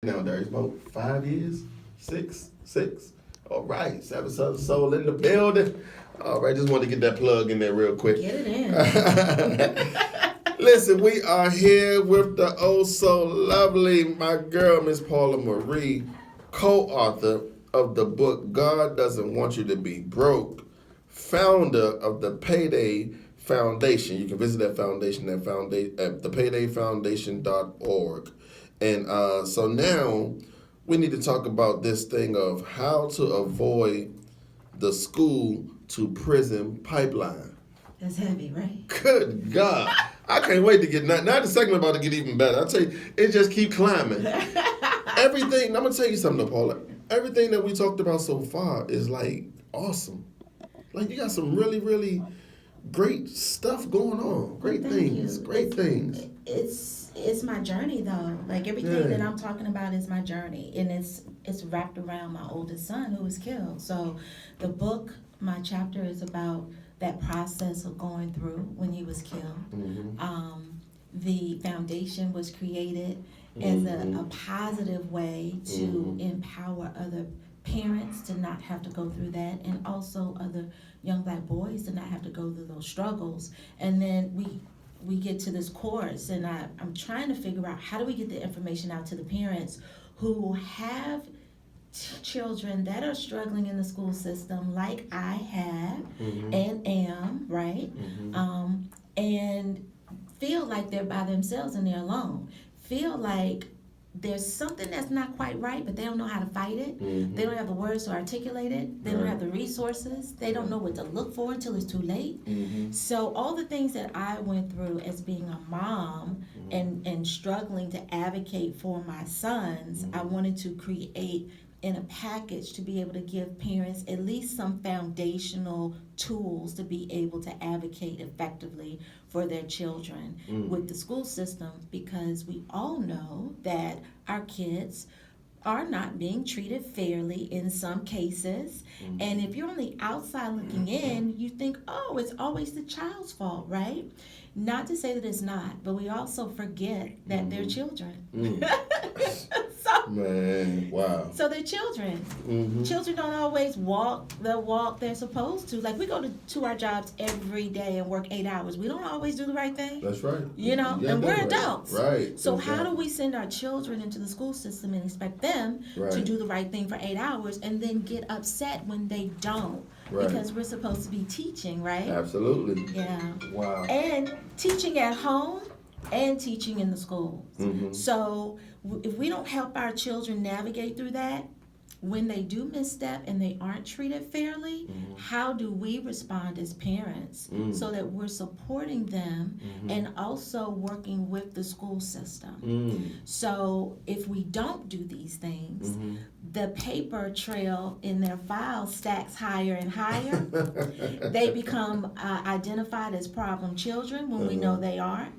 Now, there's about 5 years, six. All right, Seven Southern Soul in the building. All right, just wanted to get that plug in there real quick. Get it in. Listen, we are here with the oh so lovely, my girl, Miss Paula Marie, co-author of the book God Doesn't Want You to Be Broke, founder of the PayDay Foundation. You can visit that foundation at thepaydayfoundation.org. And so now we need to talk about this thing of how to avoid the school to prison pipeline. That's heavy, right? Good God. I can't wait to get, now the segment about to get even better. I'll tell you, it just keep climbing. Everything, I'm going to tell you something, Paula. Everything that we talked about so far is like awesome. Like you got some really, really great stuff going on. Great things. Great things. It's my journey though. Like everything that I'm talking about is my journey, and it's wrapped around my oldest son who was killed. So the book, my chapter is about that process of going through when he was killed. Mm-hmm. The foundation was created as a positive way to empower other parents to not have to go through that, and also other young black boys to not have to go through those struggles. And then we get to this course, and I'm trying to figure out how do we get the information out to the parents who have children that are struggling in the school system like I have and am, right? And feel like they're by themselves and they're alone. Feel like there's something that's not quite right, but they don't know how to fight it. They don't have the words to articulate it. They don't have the resources. They don't know what to look for until it's too late. So all the things that I went through as being a mom and struggling to advocate for my sons, I wanted to create in a package to be able to give parents at least some foundational tools to be able to advocate effectively for their children with the school system, because we all know that our kids are not being treated fairly in some cases. And if you're on the outside looking in, you think, oh, it's always the child's fault, right? Not to say that it's not, but we also forget that they're children. Man, wow. So they're children. Children don't always walk the walk they're supposed to. Like we go to our jobs every day and work 8 hours. We don't always do the right thing. That's right. You know, and we're adults. Right. So how do we send our children into the school system and expect them to do the right thing for 8 hours and then get upset when they don't? Right. Because we're supposed to be teaching, right? Absolutely. Yeah. Wow. And teaching at home and teaching in the schools. So if we don't help our children navigate through that, when they do misstep and they aren't treated fairly, how do we respond as parents so that we're supporting them and also working with the school system? So if we don't do these things, the paper trail in their file stacks higher and higher. They become identified as problem children when we know they aren't.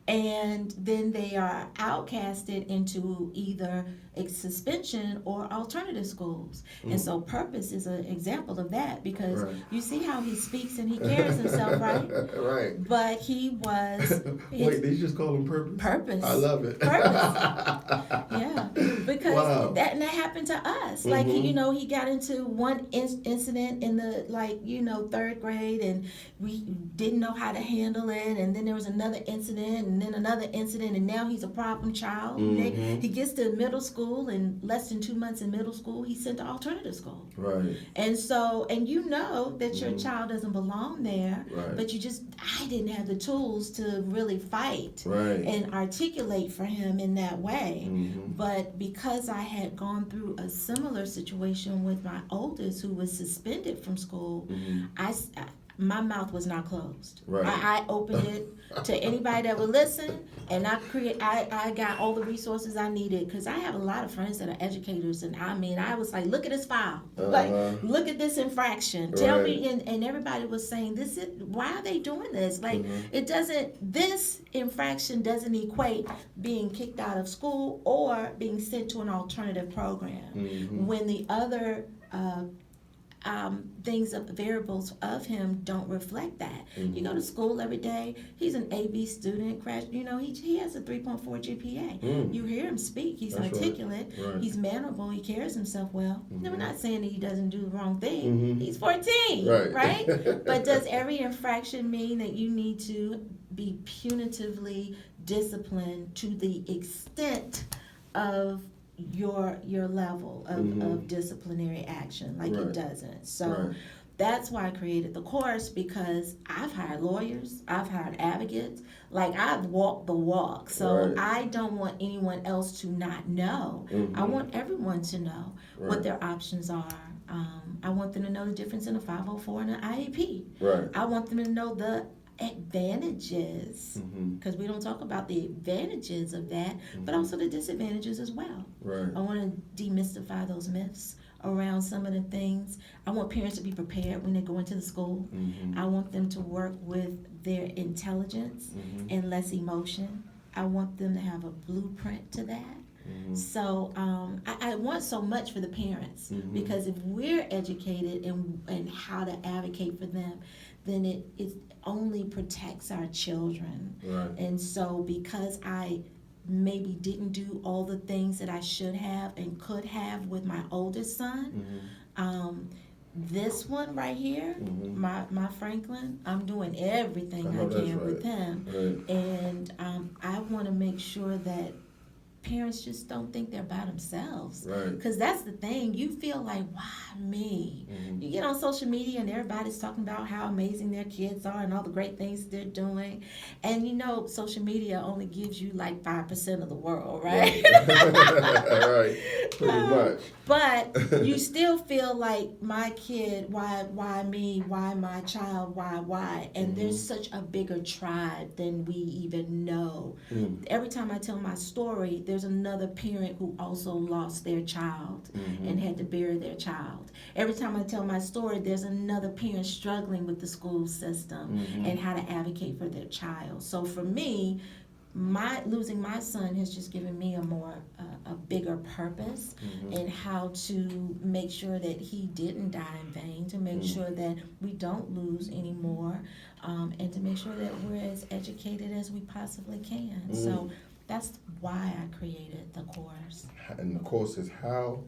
And then they are outcasted into either a suspension or alternative schools. And so Purpose is an example of that, because you see how he speaks and he carries himself, right? Right. But he was... Wait, did you just call him Purpose? Purpose. I love it. Purpose. Yeah. Because that happened to us. Like, you know, he got into one incident in the, like, you know, 3rd grade, and we didn't know how to handle it. And then there was another incident, and then another incident, and now he's a problem child. He gets to middle school, and less than 2 months in middle school, he's sent to alternative school. Right. And so, and you know that your child doesn't belong there, but I didn't have the tools to really fight and articulate for him in that way. But because I had gone through a similar situation with my oldest, who was suspended from school, my mouth was not closed. I opened it to anybody that would listen, and I got all the resources I needed, because I have a lot of friends that are educators, and I was like, look at this file, like look at this infraction, tell me, and everybody was saying, why are they doing this? Like this infraction doesn't equate being kicked out of school or being sent to an alternative program, when the other things of variables of him don't reflect that. You go to school every day. He's an AB student. He has a 3.4 GPA. You hear him speak. He's That's articulate. Right. He's mannerable. He carries himself well. We're not saying that he doesn't do the wrong thing. He's 14, right? But does every infraction mean that you need to be punitively disciplined to the extent of your level of disciplinary action? Like, it doesn't. So that's why I created the course, because I've hired lawyers, I've hired advocates, like, I've walked the walk. So I don't want anyone else to not know. I want everyone to know what their options are. I want them to know the difference in a 504 and an IEP. I want them to know the advantages, because we don't talk about the advantages of that, but also the disadvantages as well. I want to demystify those myths around some of the things. I want parents to be prepared when they go into the school. I want them to work with their intelligence and less emotion. I want them to have a blueprint to that. So I want so much for the parents, because if we're educated in how to advocate for them, then it only protects our children. And so because I maybe didn't do all the things that I should have and could have with my oldest son, this one right here, my Franklin, I'm doing everything I can with him. And I want to make sure that parents just don't think they're by themselves. Because that's the thing. You feel like, why me? You get on social media and everybody's talking about how amazing their kids are and all the great things they're doing. And social media only gives you like 5% of the world, right? Pretty much. But you still feel like, my kid, why me? Why my child? Why? And there's such a bigger tribe than we even know. Every time I tell my story, there's another parent who also lost their child and had to bury their child. Every time I tell my story, there's another parent struggling with the school system and how to advocate for their child. So for me, losing my son has just given me a bigger purpose in how to make sure that he didn't die in vain, to make sure that we don't lose anymore, and to make sure that we're as educated as we possibly can. So that's why I created the course. And the course is how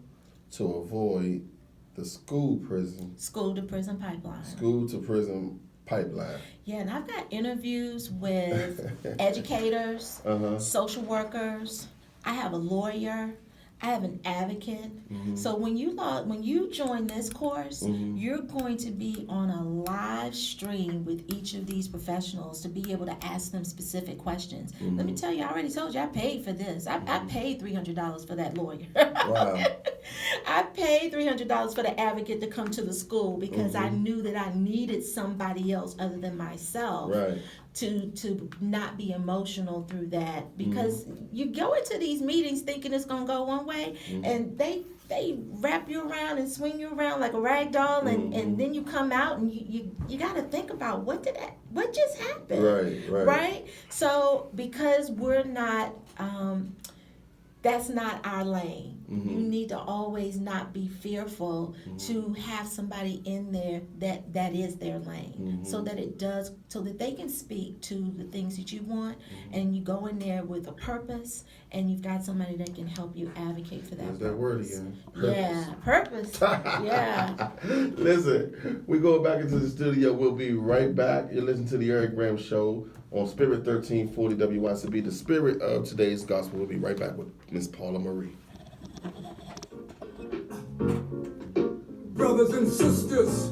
to avoid the school to prison pipeline. Yeah, and I've got interviews with educators, social workers. I have a lawyer. I have an advocate. So when you join this course, you're going to be on a live stream with each of these professionals to be able to ask them specific questions. Let me tell you, I already told you I paid for this. I paid $300 for that lawyer. Wow. I paid $300 for the advocate to come to the school, because I knew that I needed somebody else other than myself to not be emotional through that, because you go into these meetings thinking it's gonna go one way, and they wrap you around and swing you around like a rag doll, and then you come out and you got to think about what just happened, right? So because we're not, that's not our lane. You need to always not be fearful to have somebody in there that is their lane, so that they can speak to the things that you want, and you go in there with a purpose, and you've got somebody that can help you advocate for that. There's that word again. Purpose. Yeah. Listen, we go back into the studio. We'll be right back. You're listening to the Eric Graham Show on Spirit 1340 WYCB. The spirit of today's gospel. We'll be right back with Miss Paula Marie. Brothers and sisters,